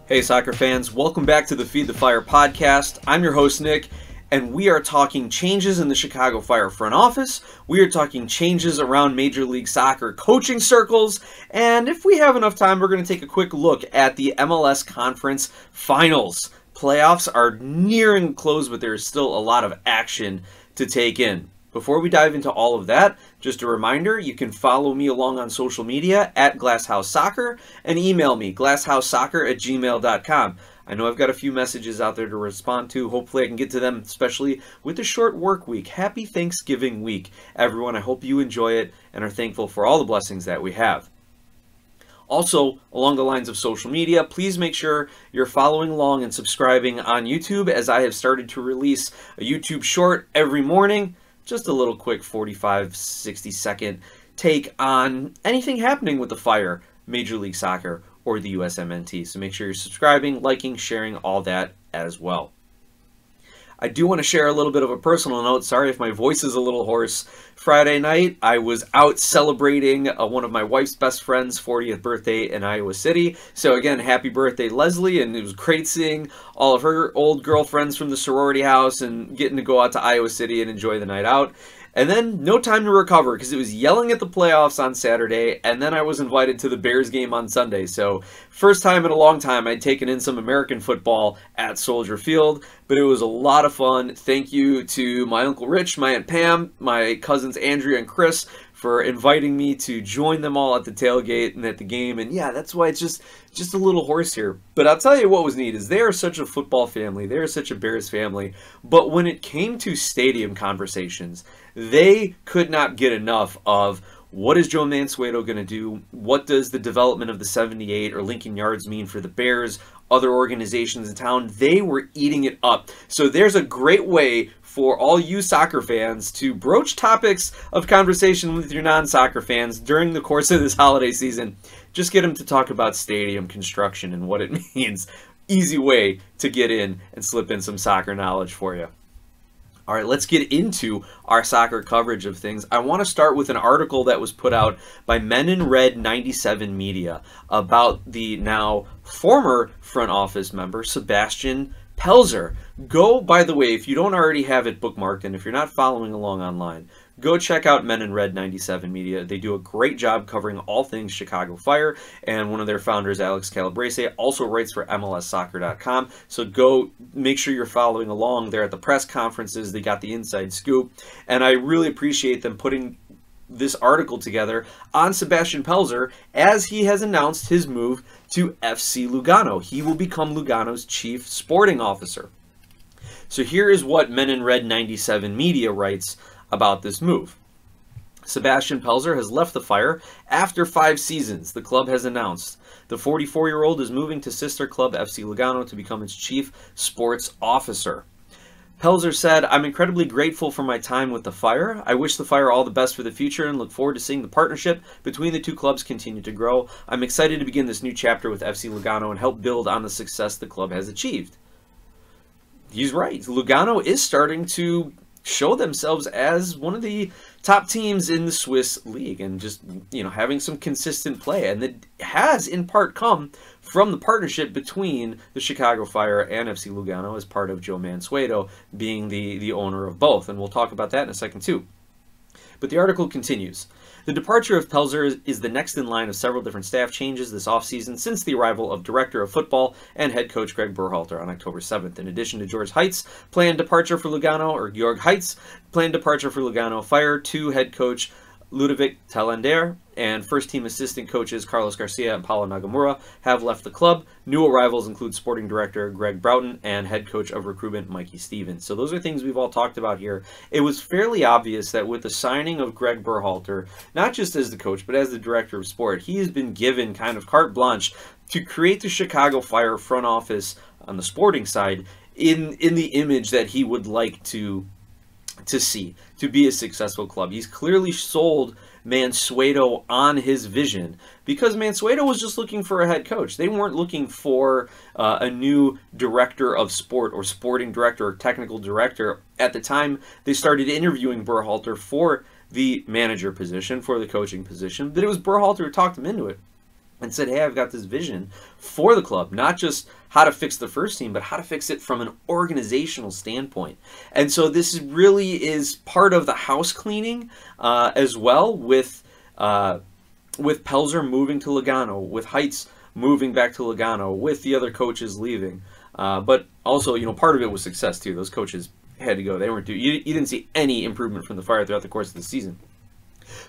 Hey soccer fans, welcome back to the Feed the Fire podcast. I'm your host Nick, and we are talking changes in the Chicago Fire front office. We are talking changes around Major League Soccer coaching circles, and if we have enough time, we're going to take a quick look at the MLS Conference Finals. Playoffs are nearing close, but there is still a lot of action to take in. Before we dive into all of that, just a reminder, you can follow me along on social media at Glasshouse Soccer and email me, glasshouseSoccer@gmail.com. I know I've got a few messages out there to respond to. Hopefully I can get to them, especially with the short work week. Happy Thanksgiving week, everyone. I hope you enjoy it and are thankful for all the blessings that we have. Also, along the lines of social media, please make sure you're following along and subscribing on YouTube, as I have started to release a YouTube short every morning. Just a little quick 45, 60 second take on anything happening with the Fire, Major League Soccer, or the USMNT. So make sure you're subscribing, liking, sharing, all that as well. I do want to share a little bit of a personal note. Sorry if my voice is a little hoarse. Friday night, I was out celebrating one of my wife's best friends' 40th birthday in Iowa City. So again, happy birthday, Leslie. And it was great seeing all of her old girlfriends from the sorority house and getting to go out to Iowa City and enjoy the night out. And then no time to recover because it was yelling at the playoffs on Saturday, and then I was invited to the Bears game on Sunday. So first time in a long time I'd taken in some American football at Soldier Field, but it was a lot of fun. Thank you to my Uncle Rich, my Aunt Pam, my cousins Andrea and Chris for inviting me to join them all at the tailgate and at the game. And yeah, that's why it's just a little hoarse here. But I'll tell you what was neat is they are such a football family. They are such a Bears family. But when it came to stadium conversations, they could not get enough of what is Joe Mansueto going to do? What does the development of the 78 or Lincoln Yards mean for the Bears, other organizations in town? They were eating it up. So there's a great way for all you soccer fans to broach topics of conversation with your non-soccer fans during the course of this holiday season. Just get them to talk about stadium construction and what it means. Easy way to get in and slip in some soccer knowledge for you. All right, let's get into our soccer coverage of things. I want to start with an article that was put out by Men in Red 97 Media about the now former front office member, Sebastian Pelzer. Go, by the way, if you don't already have it bookmarked and if you're not following along online, go check out Men in Red 97 Media. They do a great job covering all things Chicago Fire, and one of their founders, Alex Calabrese, also writes for MLSsoccer.com. So go make sure you're following along. They're at the press conferences. They got the inside scoop, and I really appreciate them putting this article together on Sebastian Pelzer as he has announced his move to FC Lugano. He will become Lugano's chief sporting officer. So here is what Men in Red 97 Media writes about this move. Sebastian Pelzer has left the Fire after 5 seasons, the club has announced. The 44-year-old is moving to sister club FC Lugano to become its chief sports officer. Pelzer said, "I'm incredibly grateful for my time with the Fire. I wish the Fire all the best for the future and look forward to seeing the partnership between the two clubs continue to grow. I'm excited to begin this new chapter with FC Lugano and help build on the success the club has achieved." He's right. Lugano is starting to show themselves as one of the top teams in the Swiss league and just, having some consistent play. And that has in part come from the partnership between the Chicago Fire and FC Lugano as part of Joe Mansueto being the owner of both. And we'll talk about that in a second too. But the article continues. The departure of Pelzer is the next in line of several different staff changes this offseason since the arrival of Director of Football and Head Coach Greg Berhalter on October 7th. In addition to Georg Heitz' planned departure for Lugano, Fire 2 Head Coach Ludovic Talander and first-team assistant coaches Carlos Garcia and Paulo Nagamura have left the club. New arrivals include sporting director Greg Broughton and head coach of recruitment Mikey Stevens. So those are things we've all talked about here. It was fairly obvious that with the signing of Greg Berhalter, not just as the coach, but as the director of sport, he has been given kind of carte blanche to create the Chicago Fire front office on the sporting side in the image that he would like to see to be a successful club. He's clearly sold Mansueto on his vision, because Mansueto was just looking for a head coach. They weren't looking for a new director of sport or sporting director or technical director. At the time they started interviewing Berhalter for the manager position, for the coaching position, but it was Berhalter who talked him into it and said, hey, I've got this vision for the club, not just how to fix the first team, but how to fix it from an organizational standpoint. And so this really is part of the house cleaning as well, with Pelzer moving to Lugano, with Heights moving back to Lugano, with the other coaches leaving. But also, part of it was success too. Those coaches had to go. They weren't you didn't see any improvement from the Fire throughout the course of the season.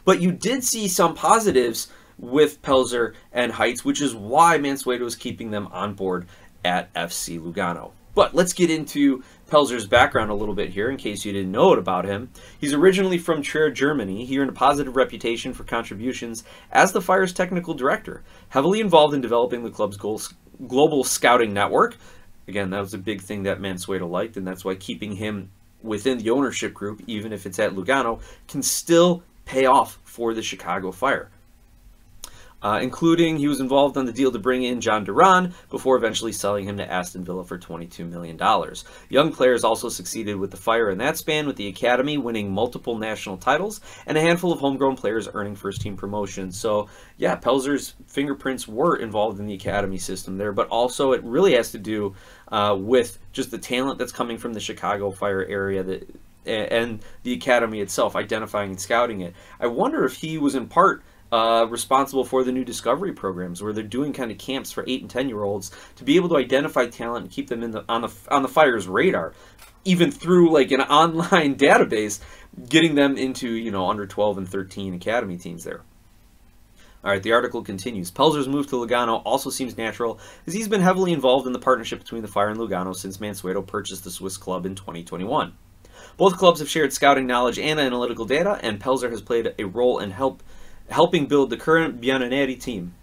But you did see some positives with Pelzer and Heights, which is why Mansueto is keeping them on board at FC Lugano. But let's get into Pelzer's background a little bit here, in case you didn't know it about him. He's originally from Trier, Germany. He earned a positive reputation for contributions as the Fire's technical director, heavily involved in developing the club's global scouting network. Again, that was a big thing that Mansueto liked, and that's why keeping him within the ownership group, even if it's at Lugano, can still pay off for the Chicago Fire. Including he was involved on the deal to bring in John Duran before eventually selling him to Aston Villa for $22 million. Young players also succeeded with the Fire in that span, with the academy winning multiple national titles and a handful of homegrown players earning first-team promotions. So, yeah, Pelzer's fingerprints were involved in the academy system there, but also it really has to do with just the talent that's coming from the Chicago Fire area and the academy itself, identifying and scouting it. I wonder if he was in part responsible for the new discovery programs, where they're doing kind of camps for 8 and 10-year-olds to be able to identify talent and keep them on the Fire's radar, even through like an online database, getting them into under 12 and 13 academy teams there. All right, the article continues. Pelzer's move to Lugano also seems natural, as he's been heavily involved in the partnership between the Fire and Lugano since Mansueto purchased the Swiss club in 2021. Both clubs have shared scouting knowledge and analytical data, and Pelzer has played a role in helping build the current Bianconeri team.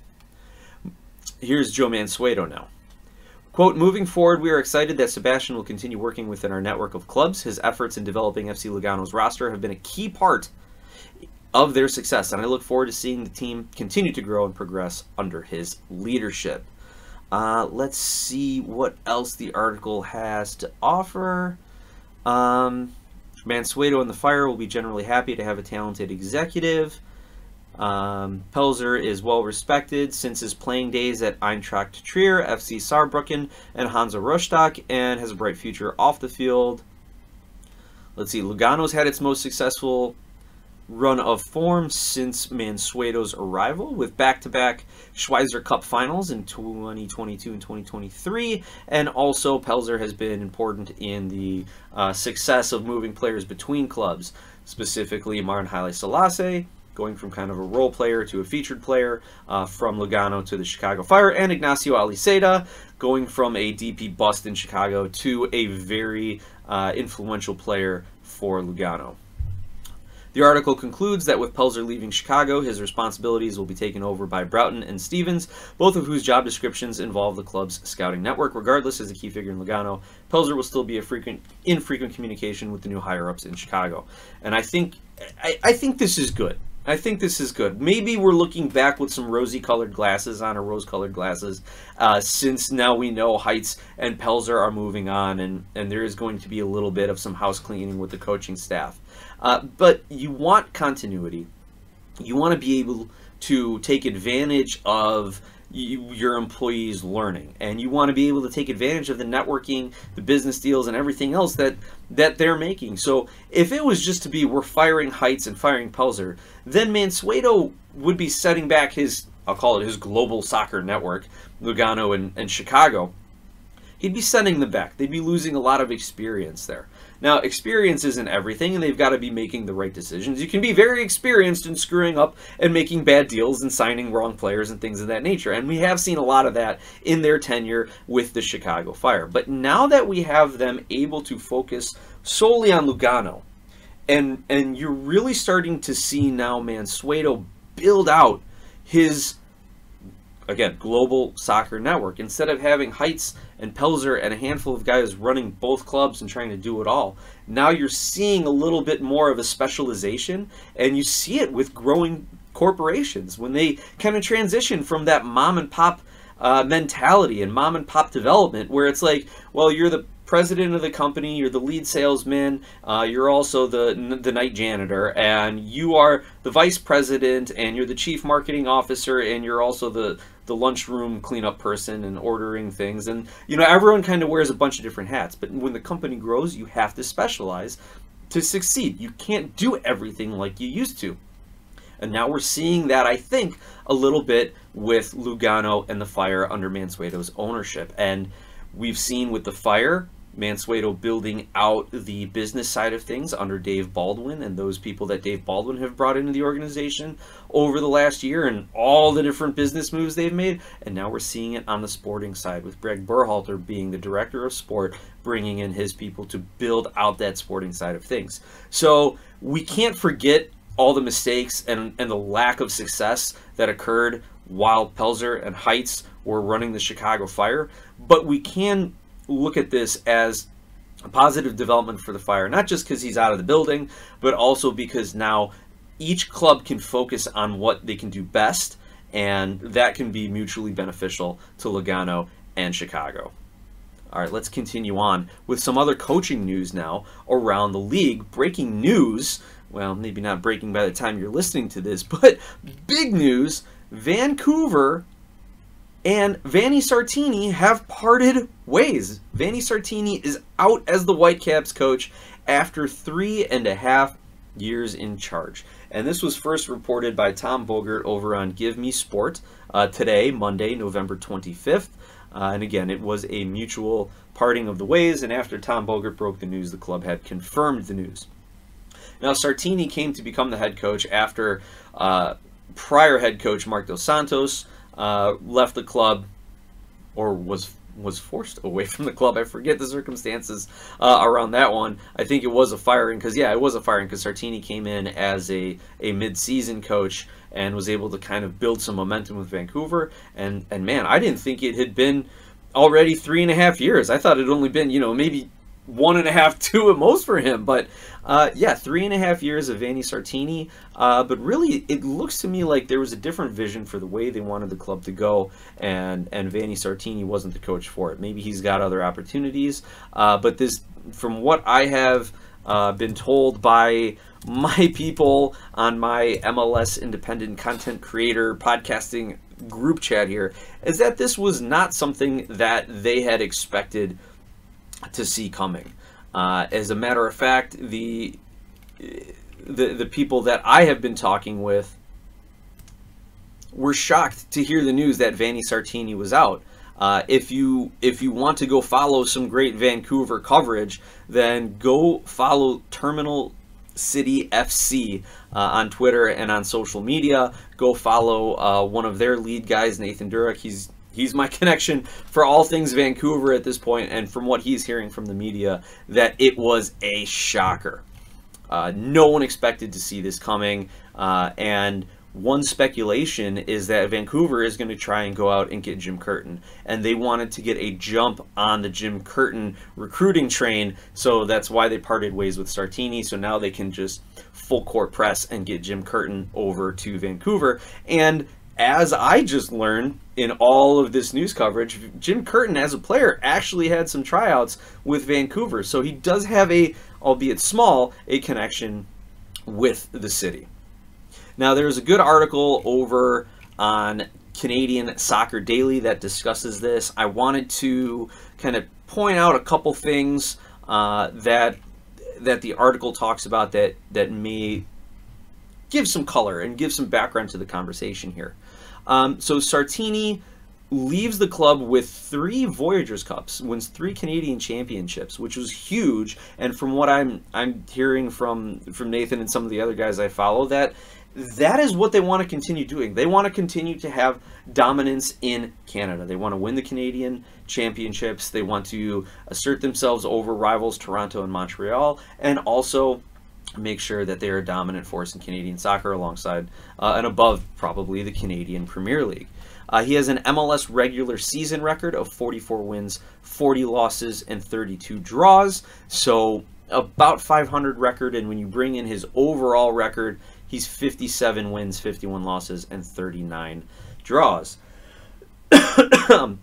Here's Joe Mansueto now. Quote, moving forward, we are excited that Sebastian will continue working within our network of clubs. His efforts in developing FC Lugano's roster have been a key part of their success, and I look forward to seeing the team continue to grow and progress under his leadership. Let's see what else the article has to offer. Mansueto and the Fire will be generally happy to have a talented executive. Pelzer is well respected since his playing days at Eintracht Trier, FC Saarbrücken, and Hansa Rostock, and has a bright future off the field. Let's see, Lugano's had its most successful run of form since Mansueto's arrival, with back-to-back Schweizer Cup finals in 2022 and 2023, and also Pelzer has been important in the success of moving players between clubs, specifically Marin Haile Selassie, going from kind of a role player to a featured player from Lugano to the Chicago Fire, and Ignacio Aliseda, going from a DP bust in Chicago to a very influential player for Lugano. The article concludes that with Pelzer leaving Chicago, his responsibilities will be taken over by Broughton and Stevens, both of whose job descriptions involve the club's scouting network. Regardless, as a key figure in Lugano, Pelzer will still be in frequent communication with the new higher-ups in Chicago. And I think this is good. I think this is good. Maybe we're looking back with some rosy-colored glasses on, or rose-colored glasses, since now we know Heights and Pelzer are moving on, and there is going to be a little bit of some house cleaning with the coaching staff. But you want continuity. You want to be able to take advantage of your employees learning, and you want to be able to take advantage of the networking, the business deals, and everything else that they're making. So if it was just to be we're firing Heights and firing Pelzer, then Mansueto would be setting back his, I'll call it his global soccer network, Lugano and Chicago. He'd be sending them back. They'd be losing a lot of experience there. Now, experience isn't everything, and they've got to be making the right decisions. You can be very experienced in screwing up and making bad deals and signing wrong players and things of that nature. And we have seen a lot of that in their tenure with the Chicago Fire. But now that we have them able to focus solely on Lugano, and you're really starting to see now Mansueto build out his again, global soccer network. Instead of having Heights and Pelzer and a handful of guys running both clubs and trying to do it all, now you're seeing a little bit more of a specialization, and you see it with growing corporations when they kind of transition from that mom and pop mentality and mom and pop development, where it's like, well, you're the president of the company, you're the lead salesman, you're also the night janitor, and you are the vice president, and you're the chief marketing officer, and you're also the lunchroom cleanup person and ordering things. And you know, everyone kind of wears a bunch of different hats, but when the company grows, you have to specialize to succeed. You can't do everything like you used to. And now we're seeing that, I think, a little bit with Lugano and the Fire under Mansueto's ownership. And we've seen with the Fire, Mansueto building out the business side of things under Dave Baldwin and those people that Dave Baldwin have brought into the organization over the last year and all the different business moves they've made. And now we're seeing it on the sporting side with Greg Berhalter being the director of sport, bringing in his people to build out that sporting side of things. So we can't forget all the mistakes and the lack of success that occurred while Pelzer and Heights were running the Chicago Fire, but we can look at this as a positive development for the Fire, not just because he's out of the building, but also because now each club can focus on what they can do best, and that can be mutually beneficial to Lugano and Chicago. All right, let's continue on with some other coaching news now around the league. Breaking news, well, maybe not breaking by the time you're listening to this, but big news, Vancouver and Vanni Sartini have parted ways. Vanni Sartini is out as the Whitecaps coach after 3.5 years in charge. And this was first reported by Tom Bogert over on Give Me Sport today, Monday, November 25th. And again, it was a mutual parting of the ways, and after Tom Bogert broke the news, the club had confirmed the news. Now, Sartini came to become the head coach after prior head coach Mark Dos Santos left the club, or was forced away from the club. I forget the circumstances around that one. I think it was a firing, because yeah, it was a firing, because Sartini came in as a mid-season coach and was able to kind of build some momentum with Vancouver. And man, I didn't think it had been already 3.5 years. I thought it had only been, you know, maybe 1.5, 2 at most for him. But yeah, 3.5 years of Vanni Sartini. But really, it looks to me like there was a different vision for the way they wanted the club to go, and Vanni Sartini wasn't the coach for it. Maybe he's got other opportunities. But this, from what I have been told by my people on my MLS independent content creator podcasting group chat here, is that this was not something that they had expected to see coming. As a matter of fact, the people that I have been talking with were shocked to hear the news that Vanni Sartini was out. If you want to go follow some great Vancouver coverage, then go follow Terminal City FC on Twitter and on social media. Go follow one of their lead guys, Nathan Durek. He's my connection for all things Vancouver at this point, and from what he's hearing from the media, that it was a shocker. No one expected to see this coming, and one speculation is that Vancouver is going to try and go out and get Jim Curtin, and they wanted to get a jump on the Jim Curtin recruiting train, so that's why they parted ways with Sartini, so now they can just full court press and get Jim Curtin over to Vancouver. And as I just learned in all of this news coverage, Jim Curtin as a player actually had some tryouts with Vancouver, so he does have a, albeit small, a connection with the city. Now, there's a good article over on Canadian Soccer Daily that discusses this. I wanted to kind of point out a couple things that the article talks about that may give some color and give some background to the conversation here. So Sartini leaves the club with 3 Voyageurs Cups, wins 3 Canadian championships, which was huge. And from what I'm hearing from Nathan and some of the other guys I follow, that is what they want to continue doing. They want to continue to have dominance in Canada. They want to win the Canadian championships. They want to assert themselves over rivals Toronto and Montreal, and also make sure that they are a dominant force in Canadian soccer alongside and above probably the Canadian Premier League. He has an MLS regular season record of 44 wins, 40 losses, and 32 draws. So about 500 record, and when you bring in his overall record, he's 57 wins, 51 losses, and 39 draws.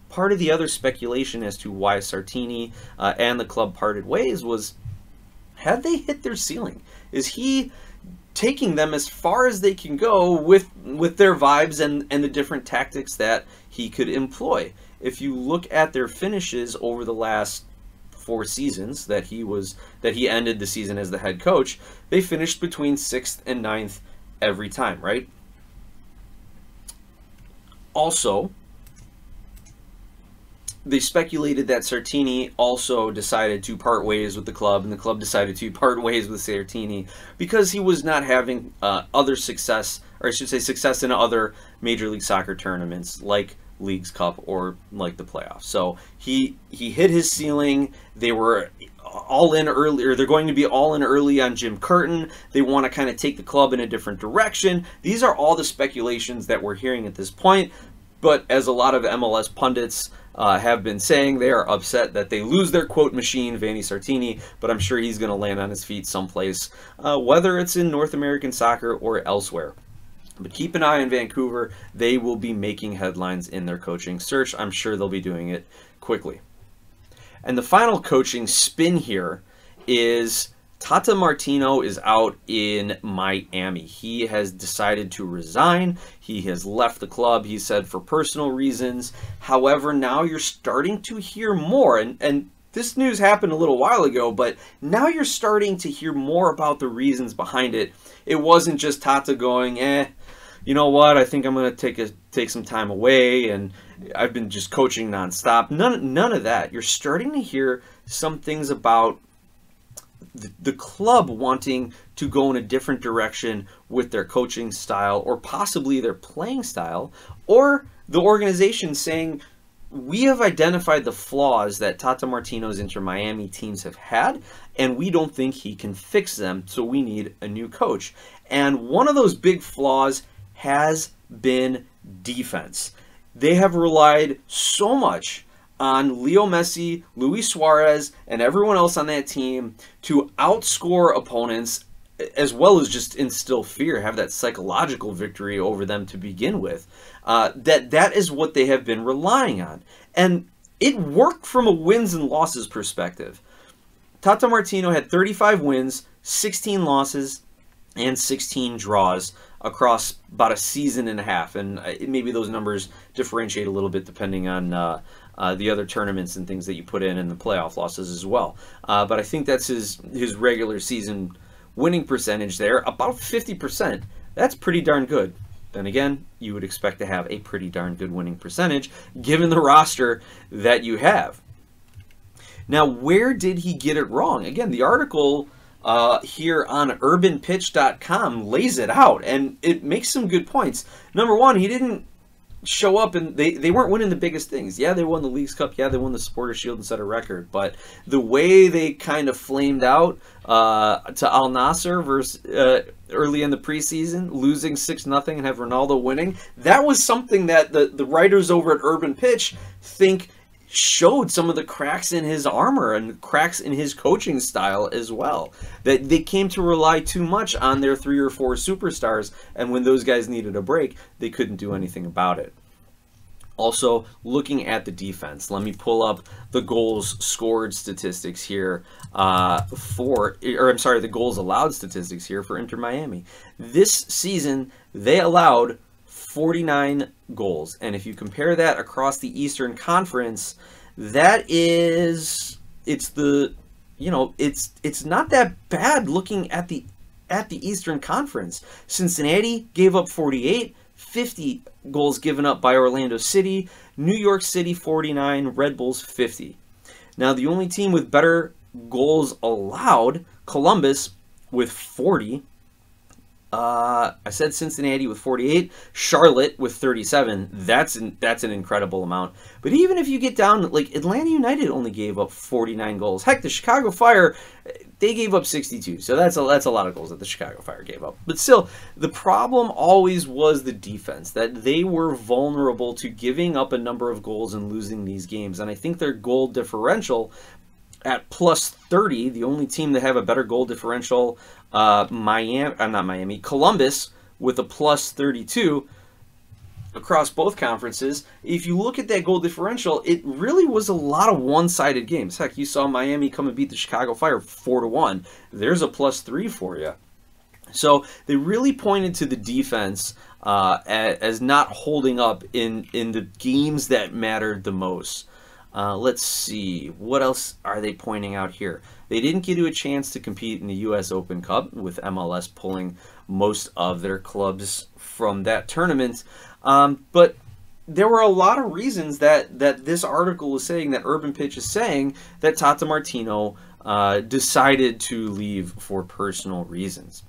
Part of the other speculation as to why Sartini and the club parted ways was, had they hit their ceiling? Is he taking them as far as they can go with their vibes and the different tactics that he could employ? If you look at their finishes over the last 4 seasons that he ended the season as the head coach, they finished between 6th and 9th every time, right? Also, they speculated that Sartini also decided to part ways with the club, and the club decided to part ways with Sartini because he was not having other success, or I should say success in other Major League Soccer tournaments like Leagues Cup or like the playoffs. So he hit his ceiling. They were all in early, or they're going to be all in early on Jim Curtin. They want to kind of take the club in a different direction. These are all the speculations that we're hearing at this point. But as a lot of MLS pundits have been saying, they are upset that they lose their quote machine, Vanni Sartini, but I'm sure he's going to land on his feet someplace, whether it's in North American soccer or elsewhere. But keep an eye on Vancouver. They will be making headlines in their coaching search. I'm sure they'll be doing it quickly. And the final coaching spin here is Tata Martino is out in Miami. He has decided to resign. He has left the club, he said, for personal reasons. However, now you're starting to hear more, and this news happened a little while ago, but now you're starting to hear more about the reasons behind it. It wasn't just Tata going, you know what, I think I'm going to take some time away, and I've been just coaching nonstop. None of that. You're starting to hear some things about the club wanting to go in a different direction with their coaching style, or possibly their playing style, or the organization saying, we have identified the flaws that Tata Martino's Inter Miami teams have had, and we don't think he can fix them, so we need a new coach. And one of those big flaws has been defense. They have relied so much on Leo Messi, Luis Suarez, and everyone else on that team to outscore opponents, as well as just instill fear, have that psychological victory over them to begin with. That is what they have been relying on. And it worked from a wins and losses perspective. Tata Martino had 35 wins, 16 losses, and 16 draws across about a season and a half. And maybe those numbers differentiate a little bit depending on the other tournaments and things that you put in the playoff losses as well. But I think that's his regular season winning percentage there, about 50%. That's pretty darn good. Then again, you would expect to have a pretty darn good winning percentage given the roster that you have. Now, where did he get it wrong? Again, the article here on urbanpitch.com lays it out, and it makes some good points. Number one, he didn't show up, and they weren't winning the biggest things. Yeah, they won the Leagues Cup. Yeah, they won the Supporters Shield and set a record. But the way they kind of flamed out to Al Nassr versus early in the preseason, losing 6-0 and have Ronaldo winning, that was something that the writers over at Urban Pitch think showed some of the cracks in his armor and cracks in his coaching style as well. That they came to rely too much on their 3 or 4 superstars, and when those guys needed a break, they couldn't do anything about it. Also, looking at the defense, let me pull up the goals scored statistics here the goals allowed statistics here for Inter Miami. This season, they allowed 49 goals, and if you compare that across the Eastern Conference, that is, it's not that bad looking at the Eastern Conference. Cincinnati gave up 48, 50 goals given up by Orlando City, New York City 49, Red Bulls 50. Now the only team with better goals allowed, Columbus with 40, I said Cincinnati with 48, Charlotte with 37. That's an incredible amount. But even if you get down, like Atlanta United only gave up 49 goals. Heck, the Chicago Fire, they gave up 62. So that's a lot of goals that the Chicago Fire gave up. But still, the problem always was the defense, that they were vulnerable to giving up a number of goals and losing these games. And I think their goal differential at plus 30, the only team that have a better goal differential, Columbus with a plus 32 across both conferences. If you look at that goal differential, it really was a lot of one-sided games. Heck, you saw Miami come and beat the Chicago Fire 4-1. There's a plus 3 for you. So they really pointed to the defense as not holding up in the games that mattered the most. Let's see, what else are they pointing out here? They didn't get a chance to compete in the U.S. Open Cup, with MLS pulling most of their clubs from that tournament. But there were a lot of reasons that this article is saying, that Urban Pitch is saying, that Tata Martino decided to leave for personal reasons.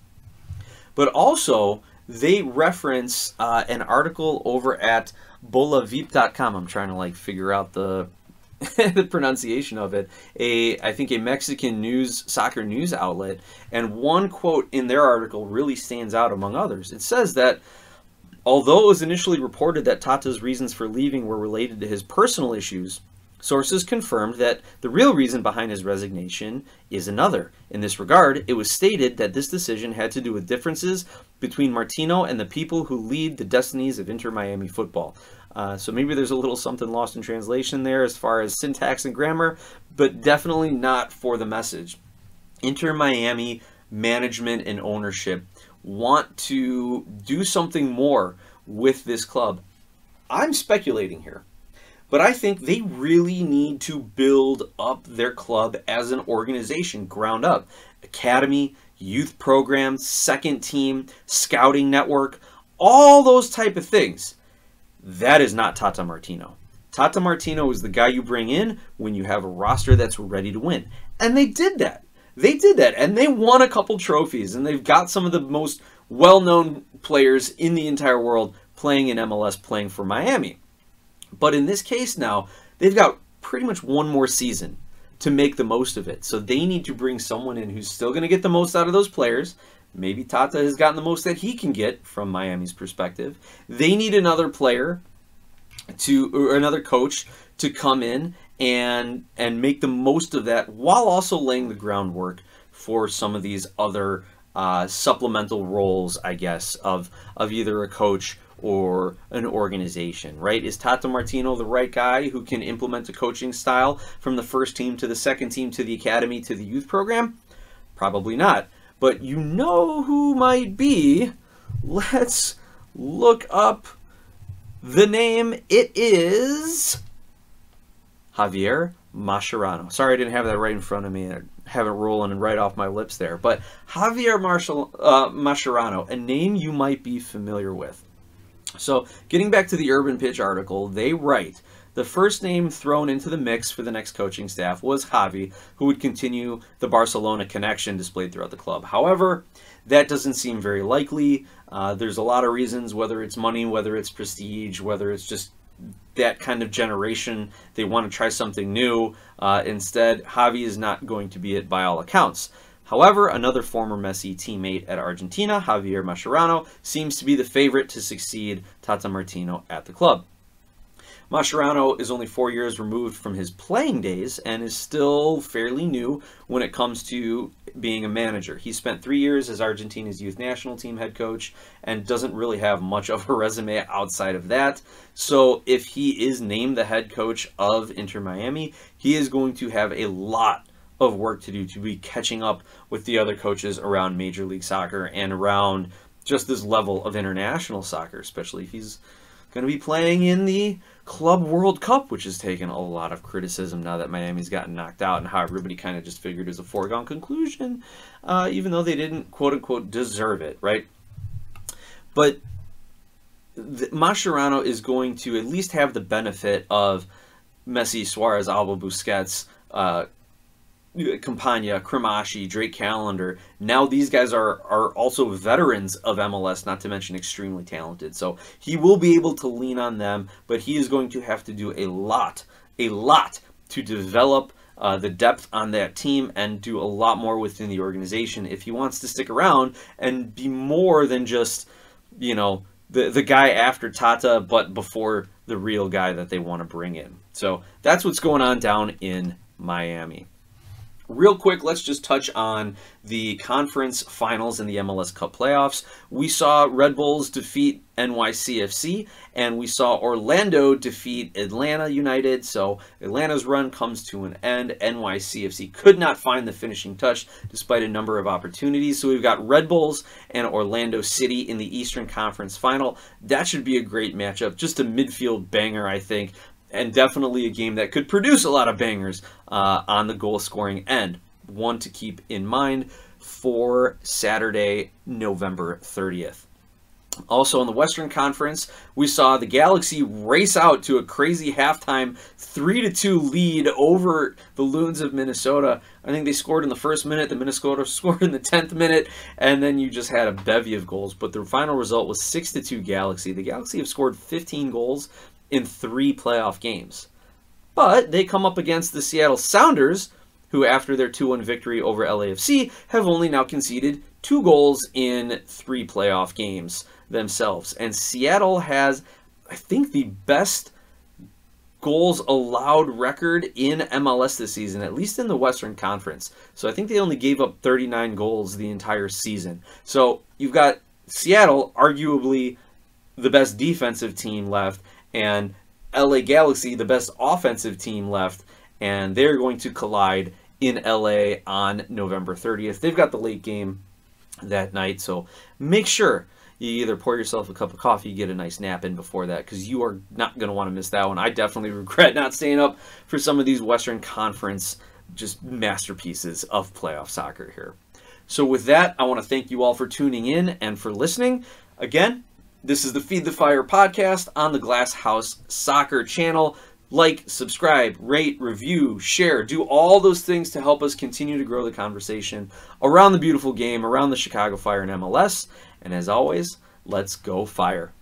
But also, they reference an article over at bolavip.com. I'm trying to figure out the the pronunciation of it. I think a Mexican soccer news outlet, and one quote in their article really stands out among others. It says that although it was initially reported that Tata's reasons for leaving were related to his personal issues, sources confirmed that the real reason behind his resignation is another. In this regard, it was stated that this decision had to do with differences between Martino and the people who lead the destinies of Inter Miami football. So maybe there's a little something lost in translation there as far as syntax and grammar, but definitely not for the message. Inter Miami management and ownership want to do something more with this club. I'm speculating here, but I think they really need to build up their club as an organization, ground up. Academy, youth programs, second team, scouting network, all those type of things. That is not Tata Martino. Tata Martino is the guy you bring in when you have a roster that's ready to win. And they did that. They did that, and they won a couple trophies, and they've got some of the most well-known players in the entire world playing in MLS, playing for Miami. But in this case now, they've got pretty much one more season to make the most of it. So they need to bring someone in who's still going to get the most out of those players. Maybe Tata has gotten the most that he can get from Miami's perspective. They need another player or another coach to come in and make the most of that, while also laying the groundwork for some of these other supplemental roles, I guess, of either a coach or an organization, right? Is Tata Martino the right guy who can implement a coaching style from the first team to the second team to the academy to the youth program? Probably not. But you know who might be. Let's look up the name. It is Javier Mascherano. Sorry I didn't have that right in front of me. I have it rolling right off my lips there. But Javier Mascherano, a name you might be familiar with. So getting back to the Urban Pitch article, they write, the first name thrown into the mix for the next coaching staff was Javi, who would continue the Barcelona connection displayed throughout the club. However, that doesn't seem very likely. There's a lot of reasons, whether it's money, whether it's prestige, whether it's just that kind of generation. They want to try something new. Instead, Javi is not going to be it by all accounts. However, another former Messi teammate at Argentina, Javier Mascherano, seems to be the favorite to succeed Tata Martino at the club. Mascherano is only 4 years removed from his playing days and is still fairly new when it comes to being a manager. He spent 3 years as Argentina's youth national team head coach and doesn't really have much of a resume outside of that. So if he is named the head coach of Inter Miami, he is going to have a lot of work to do to be catching up with the other coaches around Major League Soccer and around just this level of international soccer, especially if he's going to be playing in the Club World Cup, which has taken a lot of criticism now that Miami's gotten knocked out and how everybody kind of just figured it was a foregone conclusion, even though they didn't, quote-unquote, deserve it, right? But Mascherano is going to at least have the benefit of Messi, Suarez, Alba, Busquets, Campagna, Cremashi, Drake Callender. Now these guys are also veterans of MLS, not to mention extremely talented. So he will be able to lean on them, but he is going to have to do a lot to develop the depth on that team and do a lot more within the organization if he wants to stick around and be more than just, you know, the guy after Tata, but before the real guy that they want to bring in. So that's what's going on down in Miami. Real quick, let's just touch on the conference finals in the MLS Cup playoffs. We saw Red Bulls defeat NYCFC, and we saw Orlando defeat Atlanta United. So Atlanta's run comes to an end. NYCFC could not find the finishing touch despite a number of opportunities. So we've got Red Bulls and Orlando City in the Eastern Conference final. That should be a great matchup. Just a midfield banger, I think. And definitely a game that could produce a lot of bangers on the goal-scoring end. One to keep in mind for Saturday, November 30th. Also in the Western Conference, we saw the Galaxy race out to a crazy halftime 3-2 lead over the Loons of Minnesota. I think they scored in the first minute, the Minnesota scored in the 10th minute, and then you just had a bevy of goals. But the final result was 6-2 Galaxy. The Galaxy have scored 15 goals in 3 playoff games. But they come up against the Seattle Sounders, who after their 2-1 victory over LAFC have only now conceded 2 goals in 3 playoff games themselves. And Seattle has, I think, the best goals allowed record in MLS this season, at least in the Western Conference. So I think they only gave up 39 goals the entire season. So you've got Seattle, arguably the best defensive team left, and LA Galaxy, the best offensive team left, and they're going to collide in LA on November 30th. They've got the late game that night, so make sure you either pour yourself a cup of coffee, get a nice nap in before that, because you are not going to want to miss that one. I definitely regret not staying up for some of these Western Conference just masterpieces of playoff soccer here. So with that, I want to thank you all for tuning in and for listening. Again, this is the Feed the Fire podcast on the Glass House Soccer channel. Like, subscribe, rate, review, share. Do all those things to help us continue to grow the conversation around the beautiful game, around the Chicago Fire and MLS. And as always, let's go Fire.